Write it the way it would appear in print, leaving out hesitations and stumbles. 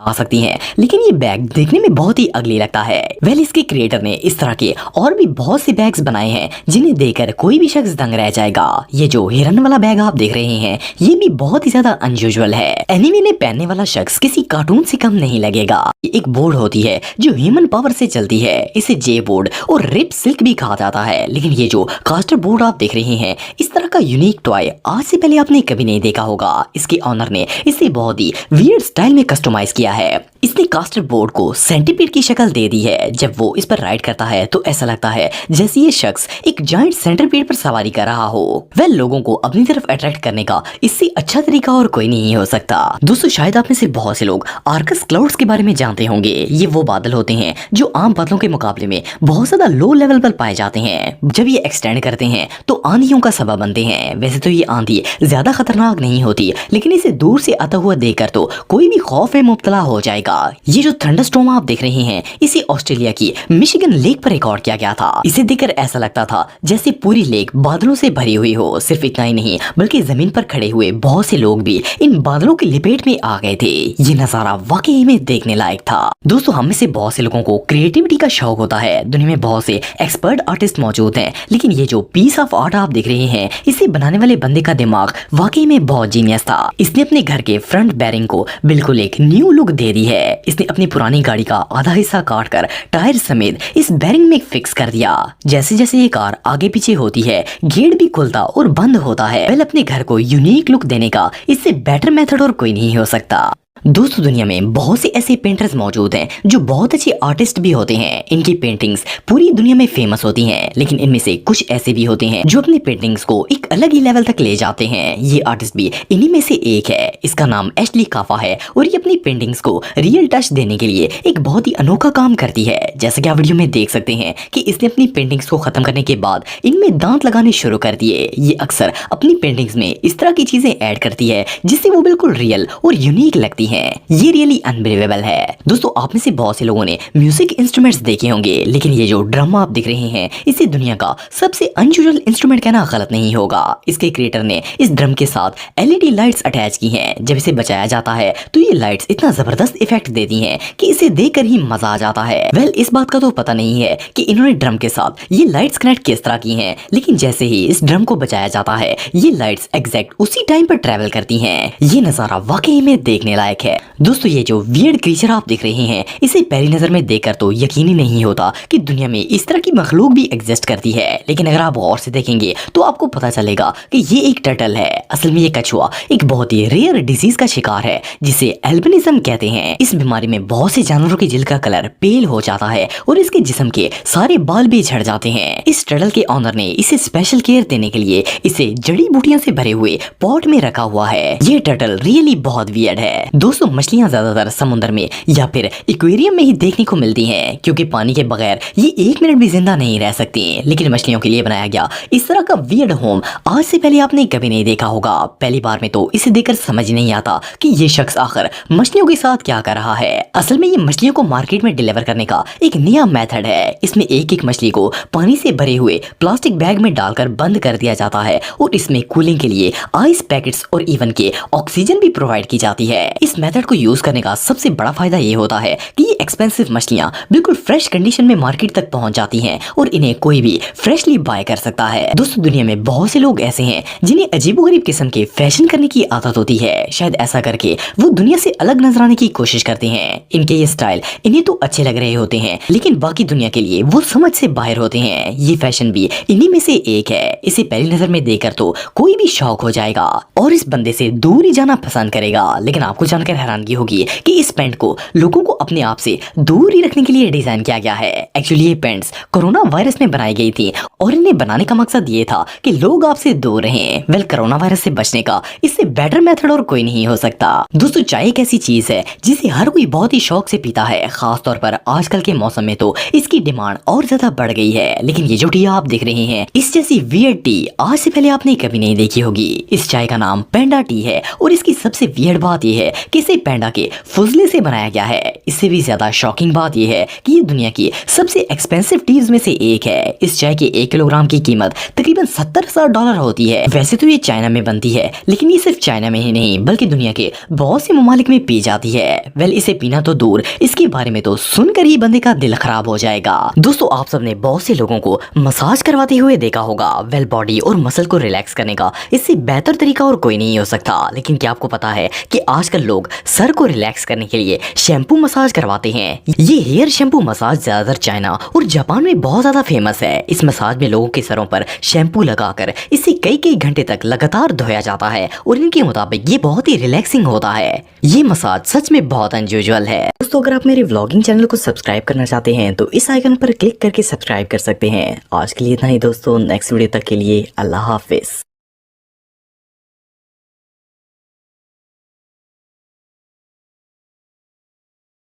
आ सकती हैं, लेकिन ये बैग देखने में बहुत ही अगली लगता है। इसके क्रिएटर ने इस तरह के और भी बहुत से बैग्स बनाए हैं जिन्हें देखकर कोई भी शख्स दंग रह जाएगा। ये जो हिरन वाला बैग आप देख रहे हैं ये भी बहुत ही ज्यादा अनयूजुअल है। एनीमे में पहनने वाला शख्स किसी कार्टून से कम नहीं लगेगा। एक बोर्ड होती है जो ह्यूमन पावर से चलती है, इसे जे बोर्ड और रिप सिल्क भी कहा जाता है। लेकिन ये जो कास्टर बोर्ड आप देख रहे हैं, इस तरह का यूनिक टॉय आज से पहले आपने कभी नहीं देखा होगा। इसके ऑनर ने इसे बहुत ही वियर्ड स्टाइल में कस्टमाइज किया है। इसने कास्टर बोर्ड को सेंटीपीड की शक्ल दे दी है। जब वो इस पर राइड करता है तो ऐसा लगता है जैसे ये शख्स एक जायंट सेंटीपीड पर सवारी कर रहा हो। लोगों को अपनी तरफ अट्रैक्ट करने का इससे अच्छा तरीका और कोई नहीं हो सकता। दोस्तों, शायद आप में से बहुत से लोग आर्कस क्लाउड्स के बारे में जानते होंगे। ये वो बादल होते हैं जो आम बादलों के मुकाबले में बहुत ज्यादा लो लेवल पर पाए जाते हैं। जब ये एक्सटेंड करते हैं तो आंधियों का सबब बनते हैं। वैसे तो ये आंधी ज्यादा खतरनाक नहीं होती, लेकिन इसे दूर से आता हुआ देखकर तो कोई भी खौफ में मुब्तला हो जाएगा। ये जो थंडरस्टॉर्म आप देख रहे हैं, इसे ऑस्ट्रेलिया की मिशिगन लेक पर रिकॉर्ड किया गया था। इसे देखकर ऐसा लगता था जैसे पूरी लेक बादलों से भरी हुई हो। सिर्फ इतना ही नहीं, बल्कि जमीन पर खड़े हुए बहुत से लोग भी इन बादलों की लपेट में आ गए थे। ये नजारा वाकई में देखने लायक था। दोस्तों, हम में से बहुत से लोगों को क्रिएटिविटी का शौक होता है। दुनिया में बहुत से एक्सपर्ट आर्टिस्ट मौजूद हैं, लेकिन ये जो पीस ऑफ आर्ट आप देख रहे हैं, इसे बनाने वाले बंदे का दिमाग वाकई में बहुत जीनियस था। इसने अपने घर के फ्रंट बैरिंग को बिल्कुल एक न्यू लुक दे दी है। इसने अपनी पुरानी गाड़ी का आधा हिस्सा काट कर टायर समेत इस बैरिंग में फिक्स कर दिया। जैसे जैसे ये कार आगे पीछे होती है, गेट भी खुलता और बंद होता है। अपने घर को यूनिक लुक देने का इससे बेटर मेथड और कोई नहीं हो सकता। दोस्तों, दुनिया में बहुत से ऐसे पेंटर्स मौजूद हैं जो बहुत अच्छे आर्टिस्ट भी होते हैं। इनकी पेंटिंग्स पूरी दुनिया में फेमस होती हैं, लेकिन इनमें से कुछ ऐसे भी होते हैं जो अपनी पेंटिंग्स को एक अलग ही लेवल तक ले जाते हैं। ये आर्टिस्ट भी इन्हीं में से एक है। इसका नाम एशली काफा है और ये अपनी पेंटिंग्स को रियल टच देने के लिए एक बहुत ही अनोखा काम करती है। जैसे कि आप वीडियो में देख सकते हैं कि इसने अपनी पेंटिंग्स को खत्म करने के बाद इनमें दांत लगाने शुरू कर दिए। ये अक्सर अपनी पेंटिंग्स में इस तरह की चीजें ऐड करती है जिससे वो बिल्कुल रियल और यूनिक लगती है। ये रियली अनबिलीवेबल है। दोस्तों, आप में से बहुत से लोगों ने म्यूजिक इंस्ट्रूमेंट्स देखे होंगे, लेकिन ये जो ड्रम आप दिख रहे हैं, इसे दुनिया का सबसे अनयूजुअल इंस्ट्रूमेंट कहना गलत नहीं होगा। इसके क्रिएटर ने इस ड्रम के साथ एलईडी लाइट्स अटैच की हैं। जब इसे बजाया जाता है तो ये लाइट्स इतना जबरदस्त इफेक्ट देती हैं कि इसे देखकर ही मजा आ जाता है। इस बात का तो पता नहीं है कि इन्होंने ड्रम के साथ ये लाइट्स कनेक्ट किस तरह की हैं, लेकिन जैसे ही इस ड्रम को बजाया जाता है, ये लाइट्स एग्जैक्ट उसी टाइम पर ट्रेवल करती हैं। ये नजारा वाकई में देखने लायक है। दोस्तों, ये जो वियर्ड क्रीचर आप देख रहे हैं, इसे पहली नजर में देखकर तो यकीन ही नहीं होता कि दुनिया में इस तरह की मखलूक भी एग्जिस्ट करती है। लेकिन अगर आप गौर से देखेंगे तो आपको पता चलेगा कि ये एक टर्टल है। असल में ये कछुआ एक बहुत ही रेयर डिजीज का शिकार है जिसे एल्बिनिज्म कहते हैं। इस बीमारी में बहुत से जानवरों की जिल्द का कलर पेल हो जाता है और इसके जिस्म के सारे बाल भी झड़ जाते हैं। इस टर्टल के ऑनर ने इसे स्पेशल केयर देने के लिए इसे जड़ी बूटियों से भरे हुए पॉट में रखा हुआ है। ये टर्टल रियली बहुत वियर्ड है। दोस्तों, मछलियां ज्यादातर समुद्र में या फिर एक्वेरियम में ही देखने को मिलती हैं, क्योंकि पानी के बगैर ये 1 मिनट भी जिंदा नहीं रह सकती। लेकिन मछलियों के लिए बनाया गया इस तरह का वियर्ड होम आज से पहले आपने कभी नहीं देखा होगा। पहली बार में तो इसे देखकर समझ नहीं आता कि ये शख्स आखिर मछलियों के साथ क्या कर रहा है। असल में ये मछलियों को मार्केट में डिलीवर करने का एक नया मेथड है। इसमें एक एक मछली को पानी से भरे हुए प्लास्टिक बैग में डालकर बंद कर दिया जाता है और इसमें कूलिंग के लिए आइस पैकेट्स और इवन के ऑक्सीजन भी प्रोवाइड की जाती है। इस मेथड को यूज करने का सबसे बड़ा फायदा ये होता है कि ये एक्सपेंसिव मछलियां बिल्कुल फ्रेश कंडीशन में मार्केट तक पहुंच जाती हैं और इन्हें कोई भी फ्रेशली बाय कर सकता है। दोस्तों, दुनिया में बहुत से लोग ऐसे हैं जिन्हें अजीबोगरीब किस्म के फैशन करने की आदत होती है। शायद ऐसा करके वो दुनिया से अलग नजर आने की कोशिश करते हैं। इनके ये स्टाइल इन्हें तो अच्छे लग रहे होते हैं, लेकिन बाकी दुनिया के लिए वो समझ से बाहर होते हैं। ये फैशन भी इन्हीं में से एक है। इसे पहली नजर में देखकर तो कोई भी शौक हो जाएगा और इस बंदे से दूर ही जाना पसंद करेगा। लेकिन आपको जानकर हैरानगी होगी कि इस पैंट को लोगों को अपने आप से दूर ही रखने के लिए डिजाइन किया गया है। एक्चुअली ये पैंट्स कोरोना वायरस में बनाई गई थी और इन्हें बनाने का मकसद ये था कि लोग आपसे दूर रहें। कोरोना वायरस से बचने का इससे बेटर मेथड और कोई नहीं हो सकता। दोस्तों, चाय एक ऐसी चीज है जिसे हर कोई बहुत ही शौक से पीता है। खास तौर पर आजकल के मौसम में तो इसकी डिमांड और ज्यादा बढ़ गई है। लेकिन ये जो टी आप देख रहे हैं, इस जैसी वियर्ड टी आज से पहले आपने कभी नहीं देखी होगी। इस चाय का नाम पेंडा टी है और इसकी सबसे वियर्ड बात यह है कि इसे पैंडा के फुजले से बनाया गया है। इससे भी ज्यादा शॉकिंग बात यह है कि ये दुनिया की सबसे एक्सपेंसिव टीज में से एक है। इस चाय के 1 किलोग्राम की कीमत तकरीबन $70,000 होती है। वैसे तो ये चाइना में बनती है, लेकिन ये सिर्फ चाइना में ही नहीं बल्कि दुनिया के बहुत से ममालिक में पी जाती है। वेल, इसे पीना तो दूर, इसके बारे में तो सुनकर ही बंदे का दिल खराब हो जाएगा। दोस्तों, आप सबने बहुत से लोगों को मसाज करवाते हुए देखा होगा। वेल, बॉडी और मसल को रिलैक्स करने का इससे बेहतर तरीका और कोई नहीं हो सकता। लेकिन क्या आपको पता है कि आजकल लोग सर को रिलैक्स करने के लिए शैम्पू मसाज करवाते हैं। ये हेयर शैम्पू मसाज ज्यादातर चाइना और जापान में बहुत ज्यादा फेमस है। इस मसाज में लोगों के सरों पर शैम्पू लगाकर इसे कई कई घंटे तक लगातार धोया जाता है और इनके मुताबिक ये बहुत ही रिलैक्सिंग होता है। ये मसाज सच में बहुत अनयूजुअल है। दोस्तों, अगर आप मेरे व्लॉगिंग चैनल को सब्सक्राइब करना चाहते हैं तो इस आइकन पर क्लिक करके सब्सक्राइब कर सकते हैं। आज के लिए इतना ही दोस्तों, नेक्स्ट वीडियो तक के लिए अल्लाह हाफिज।